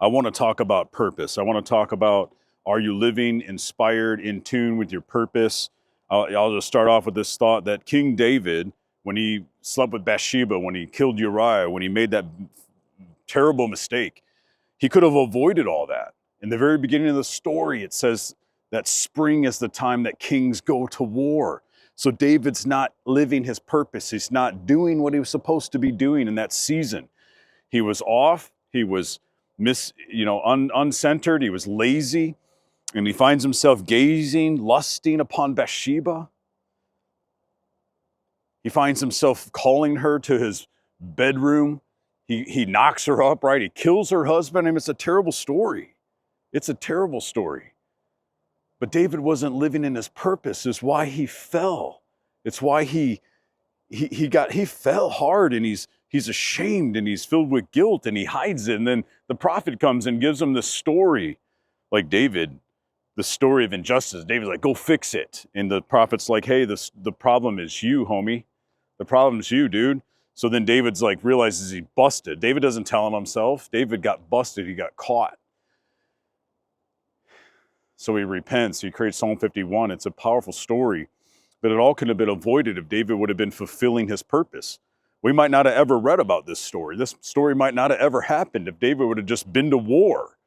I want to talk about purpose. I want to talk about, are you living inspired, in tune with your purpose? I'll just start off with this thought that King David, when he slept with Bathsheba, when he killed Uriah, when he made that terrible mistake, he could have avoided all that. In the very beginning of the story, it says that spring is the time that kings go to war. So David's not living his purpose. He's not doing what he was supposed to be doing in that season. He was off. He was uncentered. He was lazy. And he finds himself gazing, lusting upon Bathsheba. He finds himself calling her to his bedroom. He knocks her up, right? He kills her husband. I mean, it's a terrible story. It's a terrible story. But David wasn't living in his purpose. It's why he fell. It's why he fell hard, and he's ashamed, and he's filled with guilt, and he hides it. And then the prophet comes and gives him the story, like David, the story of injustice. David's like, go fix it. And the prophet's like, hey, the problem is you, homie. The problem is you, dude. So then David's like, realizes he busted. David doesn't tell him himself. David got busted. He got caught. So he repents. He creates Psalm 51. It's a powerful story, but it all could have been avoided if David would have been fulfilling his purpose. We might not have ever read about this story. This story might not have ever happened if David would have just been to war.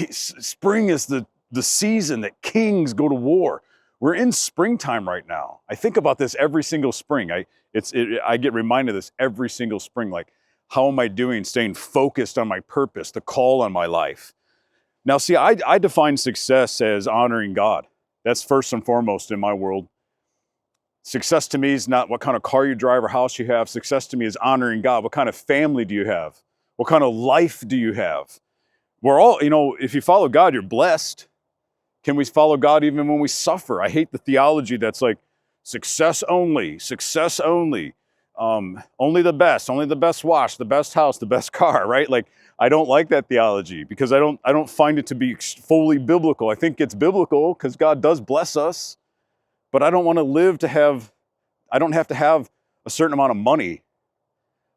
Spring is the season that kings go to war. We're in springtime right now. I think about this every single spring. I get reminded of this every single spring. Like, how am I doing staying focused on my purpose, the call on my life? Now, see, I define success as honoring God. That's first and foremost in my world. Success to me is not what kind of car you drive or house you have. Success to me is honoring God. What kind of family do you have? What kind of life do you have? We're all, if you follow God, you're blessed. Can we follow God even when we suffer? I hate the theology that's like success only, only the best watch, the best house, the best car, right? Like, I don't like that theology because I don't find it to be fully biblical. I think it's biblical because God does bless us, but I don't want to I don't have to have a certain amount of money.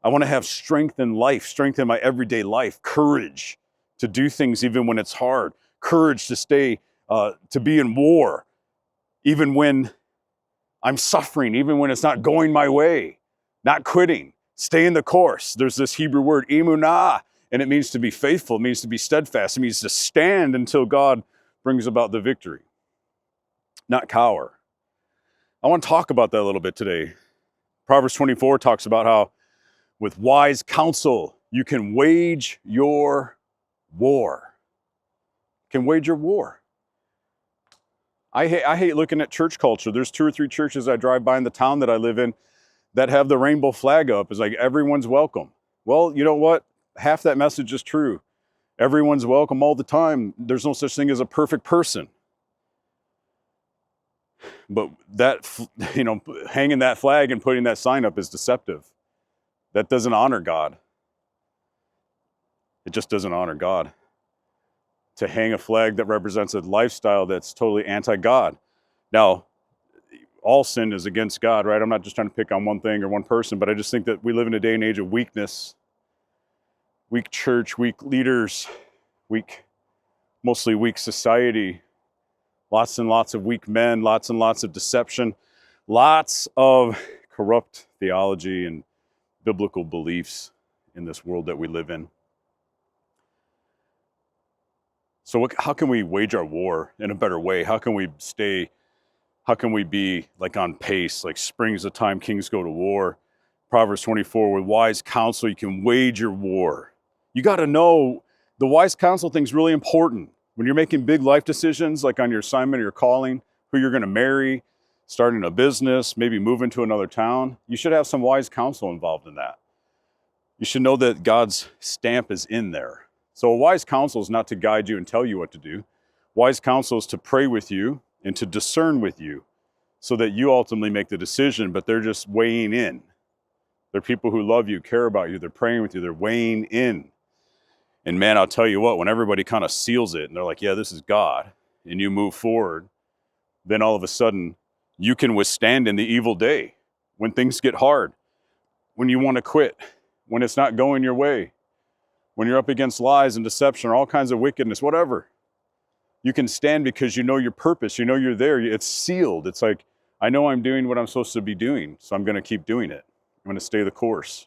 I want to have strength in life, strength in my everyday life, courage to do things even when it's hard, courage to stay, to be in war, even when I'm suffering, even when it's not going my way, not quitting, stay in the course. There's this Hebrew word, emunah, and it means to be faithful. It means to be steadfast. It means to stand until God brings about the victory, not cower. I want to talk about that a little bit today. Proverbs 24 talks about how with wise counsel, you can wage your war. You can wage your war. I hate looking at church culture. There's 2 or 3 churches I drive by in the town that I live in that have the rainbow flag up. It's like everyone's welcome. Well, you know what? Half that message is true. Everyone's welcome all the time. There's no such thing as a perfect person. But that, hanging that flag and putting that sign up is deceptive. That doesn't honor God. It just doesn't honor God. To hang a flag that represents a lifestyle that's totally anti-God. Now, all sin is against God, right? I'm not just trying to pick on one thing or one person, but I just think that we live in a day and age of weakness. Weak church, weak leaders, mostly weak society. Lots and lots of weak men, lots and lots of deception, lots of corrupt theology and biblical beliefs in this world that we live in. So how can we wage our war in a better way? How can we be like on pace? Like spring's the time kings go to war. Proverbs 24, with wise counsel, you can wage your war. You got to know the wise counsel thing's really important. When you're making big life decisions, like on your assignment or your calling, who you're going to marry, starting a business, maybe moving to another town, you should have some wise counsel involved in that. You should know that God's stamp is in there. So a wise counsel is not to guide you and tell you what to do. Wise counsel is to pray with you and to discern with you so that you ultimately make the decision, but they're just weighing in. They're people who love you, care about you, they're praying with you, they're weighing in. And man, I'll tell you what, when everybody kind of seals it and they're like, yeah, this is God, and you move forward, then all of a sudden you can withstand in the evil day when things get hard, when you want to quit, when it's not going your way. when you're up against lies and deception or all kinds of wickedness, whatever, you can stand because you know your purpose. You know you're there. It's sealed. It's like, I know I'm doing what I'm supposed to be doing, so I'm going to keep doing it. I'm going to stay the course.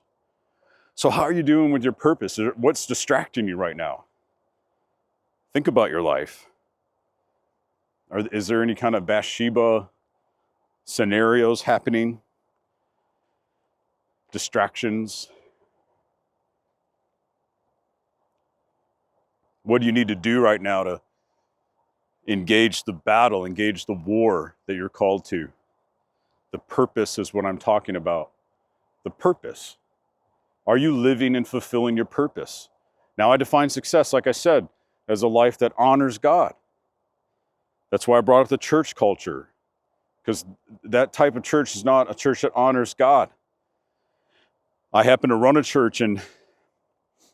So how are you doing with your purpose? What's distracting you right now? Think about your life. Is there any kind of Bathsheba scenarios happening? Distractions? What do you need to do right now to engage the battle, engage the war that you're called to? The purpose is what I'm talking about. The purpose. Are you living and fulfilling your purpose? Now, I define success, like I said, as a life that honors God. That's why I brought up the church culture, because that type of church is not a church that honors God. I happen to run a church and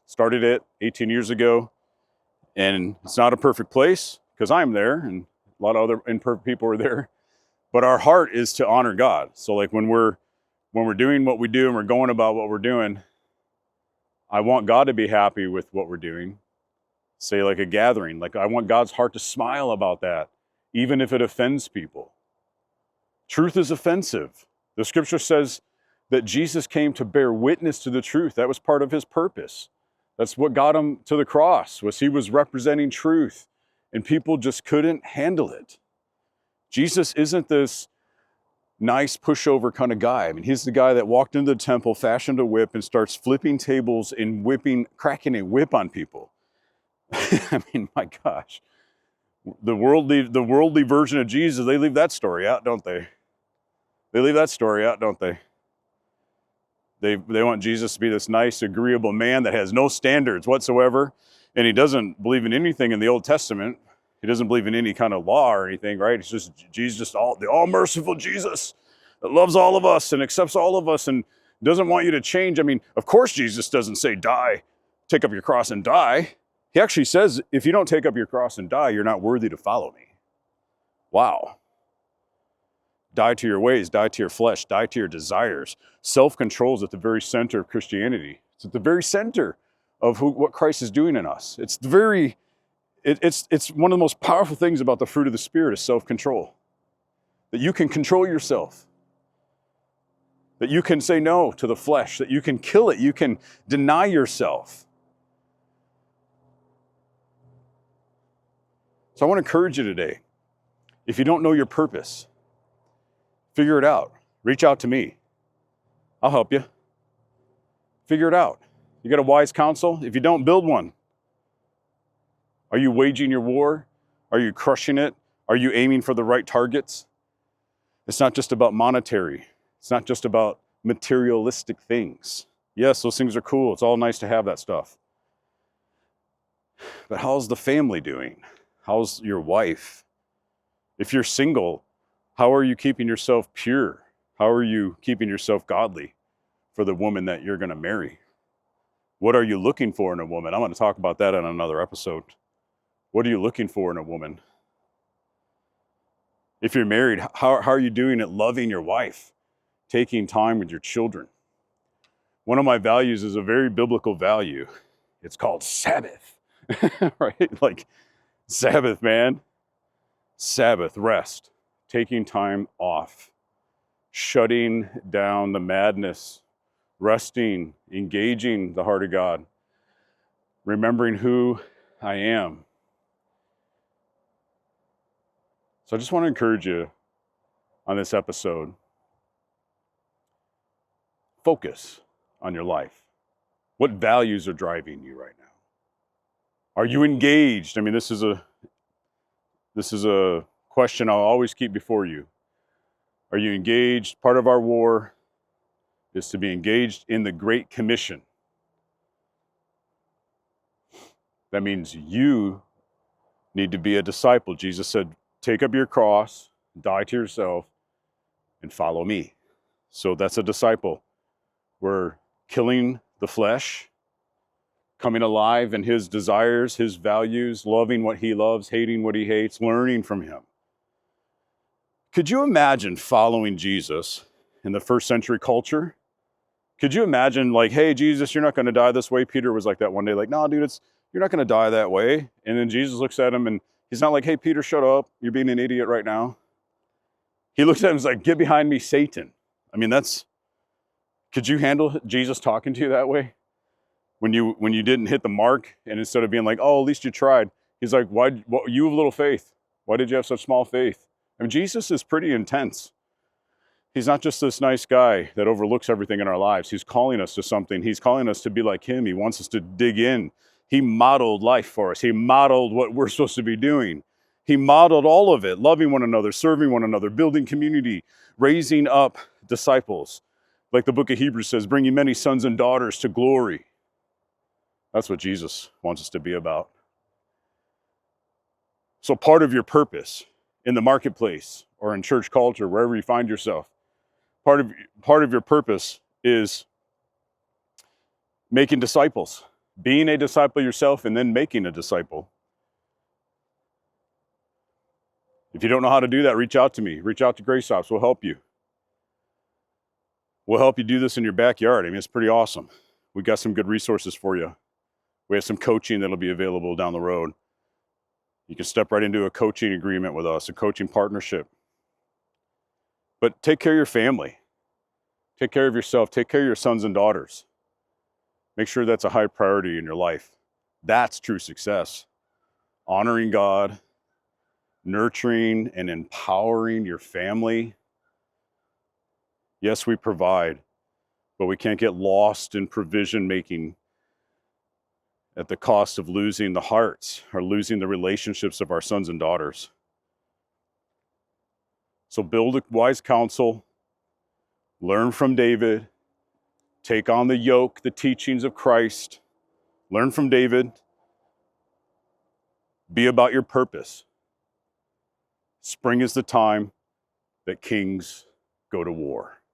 started it 18 years ago, and it's not a perfect place because I'm there and a lot of other imperfect people are there, but our heart is to honor God. So like when we're doing what we do and we're going about what we're doing, I want God to be happy with what we're doing. Say like a gathering, like I want God's heart to smile about that, even if it offends people. Truth is offensive. The scripture says that Jesus came to bear witness to the truth. That was part of his purpose. That's what got him to the cross, was he was representing truth, and people just couldn't handle it. Jesus isn't this nice pushover kind of guy. I mean, he's the guy that walked into the temple, fashioned a whip, and starts flipping tables and cracking a whip on people. I mean, my gosh. The worldly version of Jesus, they leave that story out, don't they? They leave that story out, don't they? They want Jesus to be this nice, agreeable man that has no standards whatsoever, and he doesn't believe in anything in the Old Testament. He doesn't believe in any kind of law or anything, right? It's just Jesus, the all-merciful Jesus that loves all of us and accepts all of us and doesn't want you to change. I mean, of course Jesus doesn't say die, take up your cross and die. He actually says, if you don't take up your cross and die, you're not worthy to follow me. Wow. Die to your ways, die to your flesh, die to your desires. Self-control is at the very center of Christianity. It's at the very center of what Christ is doing in us. It's one of the most powerful things about the fruit of the Spirit is self-control. That you can control yourself. That you can say no to the flesh. That you can kill it. You can deny yourself. So I want to encourage you today. If you don't know your purpose, figure it out. Reach out to me. I'll help you. Figure it out. You got a wise counsel? If you don't, build one. Are you waging your war? Are you crushing it? Are you aiming for the right targets? It's not just about monetary. It's not just about materialistic things. Yes, those things are cool. It's all nice to have that stuff. But how's the family doing? How's your wife? If you're single, how are you keeping yourself pure? How are you keeping yourself godly for the woman that you're going to marry? What are you looking for in a woman? I'm going to talk about that in another episode. What are you looking for in a woman? If you're married, how are you doing at loving your wife, taking time with your children? One of my values is a very biblical value. It's called Sabbath, right? Like Sabbath, man. Sabbath, rest, taking time off, shutting down the madness, resting, engaging the heart of God, remembering who I am. So I just want to encourage you on this episode, focus on your life. What values are driving you right now? Are you engaged? I mean, this is a question I'll always keep before you. Are you engaged? Part of our war is to be engaged in the Great Commission. That means you need to be a disciple. Jesus said, take up your cross, die to yourself, and follow me. So that's a disciple. We're killing the flesh, coming alive in his desires, his values, loving what he loves, hating what he hates, learning from him. Could you imagine following Jesus in the first century culture? Could you imagine, like, hey, Jesus, you're not going to die this way? Peter was like that one day, like, no, dude, you're not going to die that way. And then Jesus looks at him and he's not like, hey, Peter, shut up. You're being an idiot right now. He looks at him and is like, get behind me, Satan. I mean, could you handle Jesus talking to you that way? When you didn't hit the mark, and instead of being like, oh, at least you tried, he's like, you have little faith. Why did you have such small faith? I mean, Jesus is pretty intense. He's not just this nice guy that overlooks everything in our lives. He's calling us to something. He's calling us to be like him. He wants us to dig in. He modeled life for us. He modeled what we're supposed to be doing. He modeled all of it, loving one another, serving one another, building community, raising up disciples. Like the book of Hebrews says, bringing many sons and daughters to glory. That's what Jesus wants us to be about. So part of your purpose in the marketplace or in church culture, wherever you find yourself, part of your purpose is making disciples, being a disciple yourself, and then making a disciple. If you don't know how to do that, reach out to me. Reach out to Grace Ops. We'll help you. We'll help you do this in your backyard. I mean, it's pretty awesome. We got some good resources for you. We have some coaching that'll be available down the road. You can step right into a coaching agreement with us, a coaching partnership. But take care of your family. Take care of yourself. Take care of your sons and daughters. Make sure that's a high priority in your life. That's true success. Honoring God, nurturing and empowering your family. Yes, we provide, but we can't get lost in provision making at the cost of losing the hearts or losing the relationships of our sons and daughters. So build a wise counsel, learn from David, take on the yoke, the teachings of Christ, learn from David, be about your purpose. Spring is the time that kings go to war.